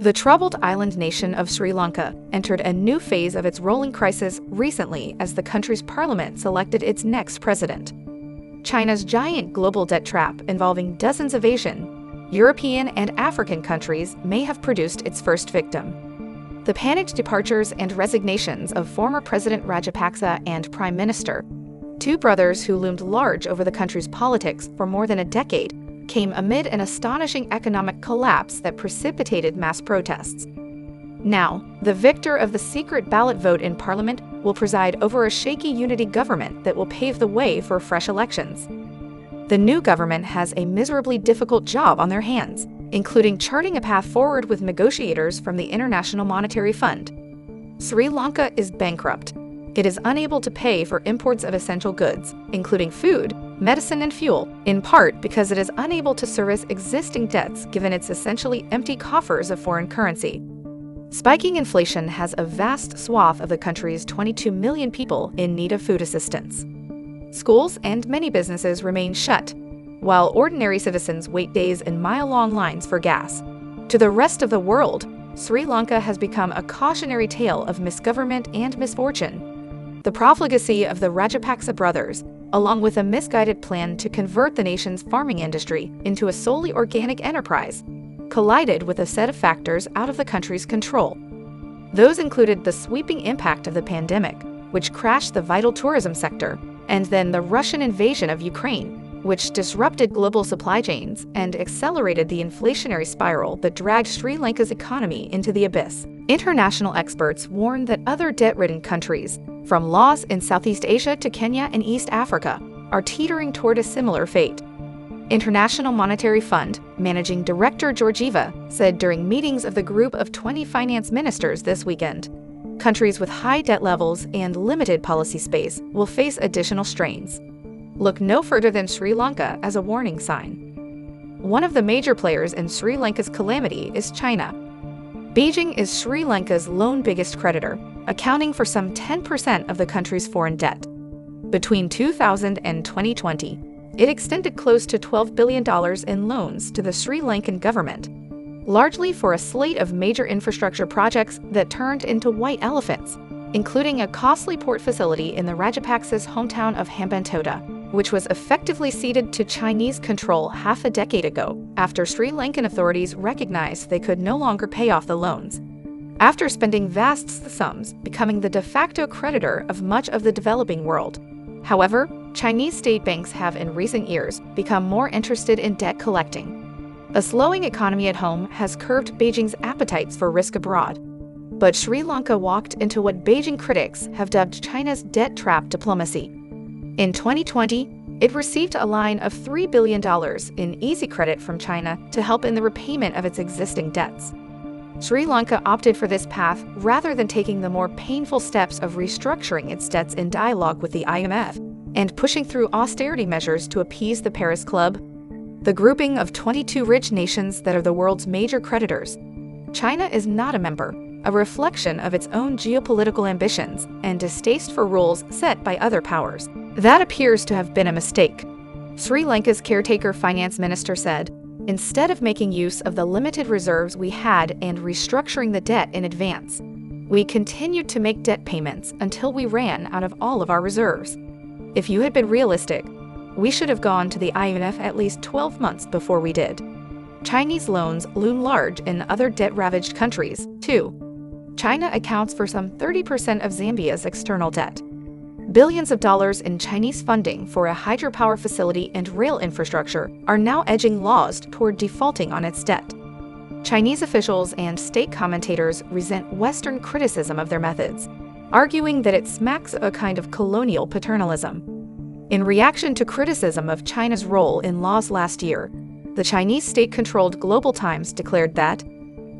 The troubled island nation of Sri Lanka entered a new phase of its rolling crisis recently as the country's parliament selected its next president. China's giant global debt trap involving dozens of Asian, European, and African countries may have produced its first victim. The panicked departures and resignations of former President Rajapaksa and Prime Minister, two brothers who loomed large over the country's politics for more than a decade, came amid an astonishing economic collapse that precipitated mass protests. Now, the victor of the secret ballot vote in Parliament will preside over a shaky unity government that will pave the way for fresh elections. The new government has a miserably difficult job on their hands, including charting a path forward with negotiators from the International Monetary Fund. Sri Lanka is bankrupt. It is unable to pay for imports of essential goods, including food, medicine, and fuel, in part because it is unable to service existing debts given its essentially empty coffers of foreign currency. Spiking inflation has a vast swath of the country's 22 million people in need of food assistance. Schools and many businesses remain shut, while ordinary citizens wait days in mile-long lines for gas. To the rest of the world, Sri Lanka has become a cautionary tale of misgovernment and misfortune. The profligacy of the Rajapaksa brothers, along with a misguided plan to convert the nation's farming industry into a solely organic enterprise, collided with a set of factors out of the country's control. Those included the sweeping impact of the pandemic, which crashed the vital tourism sector, and then the Russian invasion of Ukraine, which disrupted global supply chains and accelerated the inflationary spiral that dragged Sri Lanka's economy into the abyss. International experts warn that other debt-ridden countries, from Laos in Southeast Asia to Kenya and East Africa, are teetering toward a similar fate. International Monetary Fund Managing Director Georgieva said during meetings of the group of 20 finance ministers this weekend, countries with high debt levels and limited policy space will face additional strains. Look no further than Sri Lanka as a warning sign. One of the major players in Sri Lanka's calamity is China. Beijing is Sri Lanka's lone biggest creditor, accounting for some 10% of the country's foreign debt. Between 2000 and 2020, it extended close to $12 billion in loans to the Sri Lankan government, largely for a slate of major infrastructure projects that turned into white elephants, including a costly port facility in the Rajapaksa's hometown of Hambantota, which was effectively ceded to Chinese control half a decade ago after Sri Lankan authorities recognized they could no longer pay off the loans. After spending vast sums becoming the de facto creditor of much of the developing world. However, Chinese state banks have in recent years become more interested in debt collecting. A slowing economy at home has curbed Beijing's appetites for risk abroad. But Sri Lanka walked into what Beijing critics have dubbed China's debt trap diplomacy. In 2020, it received a line of $3 billion in easy credit from China to help in the repayment of its existing debts. Sri Lanka opted for this path rather than taking the more painful steps of restructuring its debts in dialogue with the IMF and pushing through austerity measures to appease the Paris Club, the grouping of 22 rich nations that are the world's major creditors. China is not a member, a reflection of its own geopolitical ambitions and distaste for rules set by other powers. That appears to have been a mistake. Sri Lanka's caretaker finance minister said, "Instead of making use of the limited reserves we had and restructuring the debt in advance, we continued to make debt payments until we ran out of all of our reserves. If you had been realistic, we should have gone to the IMF at least 12 months before we did." Chinese loans loom large in other debt-ravaged countries, too. China accounts for some 30% of Zambia's external debt. Billions of dollars in Chinese funding for a hydropower facility and rail infrastructure are now edging Laos toward defaulting on its debt. Chinese officials and state commentators resent Western criticism of their methods, arguing that it smacks of a kind of colonial paternalism. In reaction to criticism of China's role in Laos last year, the Chinese state-controlled Global Times declared that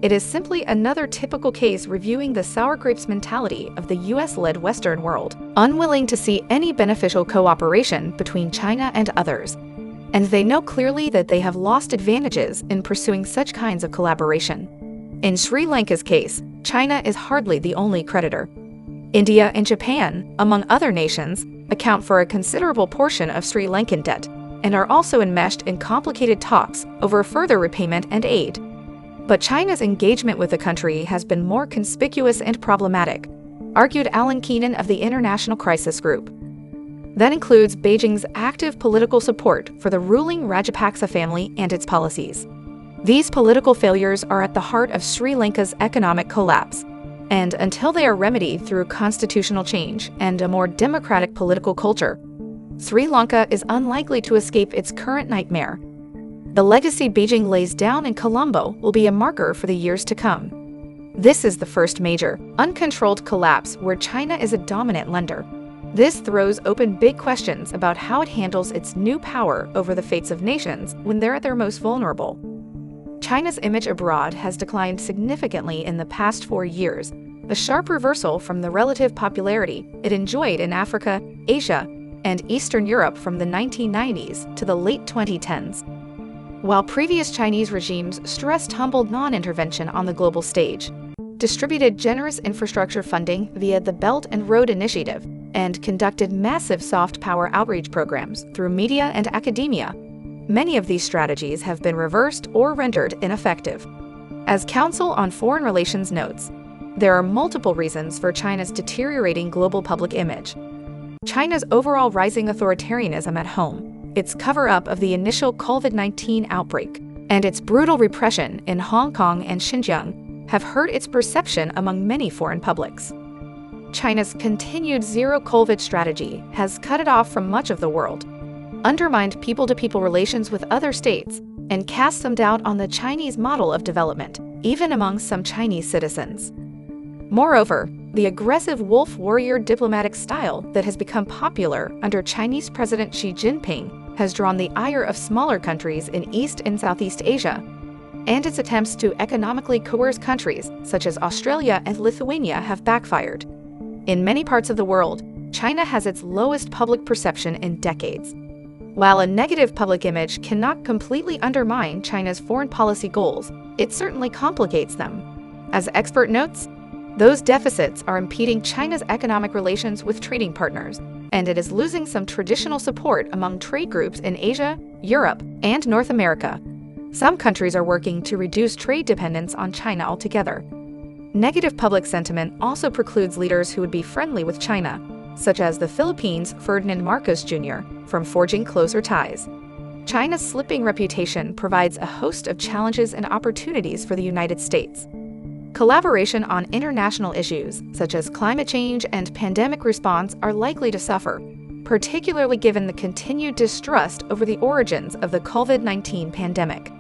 it is simply another typical case reviewing the sour grapes mentality of the US-led Western world, unwilling to see any beneficial cooperation between China and others. And they know clearly that they have lost advantages in pursuing such kinds of collaboration. In Sri Lanka's case, China is hardly the only creditor. India and Japan, among other nations, account for a considerable portion of Sri Lankan debt and are also enmeshed in complicated talks over further repayment and aid. But China's engagement with the country has been more conspicuous and problematic, argued Alan Keenan of the International Crisis Group. That includes Beijing's active political support for the ruling Rajapaksa family and its policies. These political failures are at the heart of Sri Lanka's economic collapse, and until they are remedied through constitutional change and a more democratic political culture, Sri Lanka is unlikely to escape its current nightmare. The legacy Beijing lays down in Colombo will be a marker for the years to come. This is the first major, uncontrolled collapse where China is a dominant lender. This throws open big questions about how it handles its new power over the fates of nations when they're at their most vulnerable. China's image abroad has declined significantly in the past 4 years, a sharp reversal from the relative popularity it enjoyed in Africa, Asia, and Eastern Europe from the 1990s to the late 2010s. While previous Chinese regimes stressed humble non-intervention on the global stage, distributed generous infrastructure funding via the Belt and Road Initiative, and conducted massive soft power outreach programs through media and academia, many of these strategies have been reversed or rendered ineffective. As Council on Foreign Relations notes, there are multiple reasons for China's deteriorating global public image. China's overall rising authoritarianism at home, its cover-up of the initial COVID-19 outbreak, and its brutal repression in Hong Kong and Xinjiang have hurt its perception among many foreign publics. China's continued zero-COVID strategy has cut it off from much of the world, undermined people-to-people relations with other states, and cast some doubt on the Chinese model of development, even among some Chinese citizens. Moreover, the aggressive wolf warrior diplomatic style that has become popular under Chinese President Xi Jinping has drawn the ire of smaller countries in East and Southeast Asia, and its attempts to economically coerce countries such as Australia and Lithuania have backfired. In many parts of the world, China has its lowest public perception in decades. While a negative public image cannot completely undermine China's foreign policy goals, it certainly complicates them. As expert notes, those deficits are impeding China's economic relations with trading partners, and it is losing some traditional support among trade groups in Asia, Europe, and North America. Some countries are working to reduce trade dependence on China altogether. Negative public sentiment also precludes leaders who would be friendly with China, such as the Philippines' Ferdinand Marcos Jr., from forging closer ties. China's slipping reputation provides a host of challenges and opportunities for the United States. Collaboration on international issues, such as climate change and pandemic response, are likely to suffer, particularly given the continued distrust over the origins of the COVID-19 pandemic.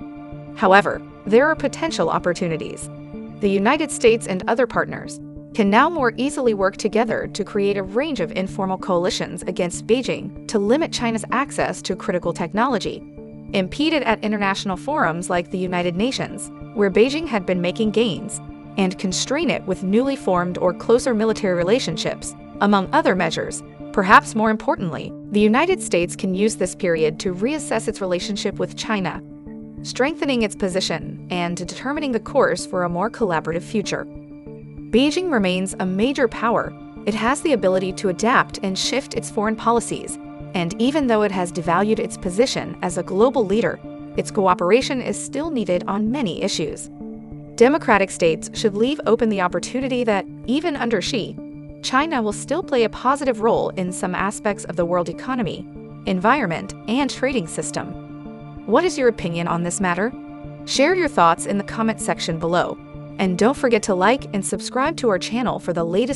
However, there are potential opportunities. The United States and other partners can now more easily work together to create a range of informal coalitions against Beijing to limit China's access to critical technology, impede it at international forums like the United Nations, where Beijing had been making gains, and constrain it with newly formed or closer military relationships, among other measures. Perhaps more importantly, the United States can use this period to reassess its relationship with China, strengthening its position and determining the course for a more collaborative future. Beijing remains a major power. It has the ability to adapt and shift its foreign policies, and even though it has devalued its position as a global leader, its cooperation is still needed on many issues. Democratic states should leave open the opportunity that, even under Xi, China will still play a positive role in some aspects of the world economy, environment, and trading system. What is your opinion on this matter? Share your thoughts in the comment section below, and don't forget to like and subscribe to our channel for the latest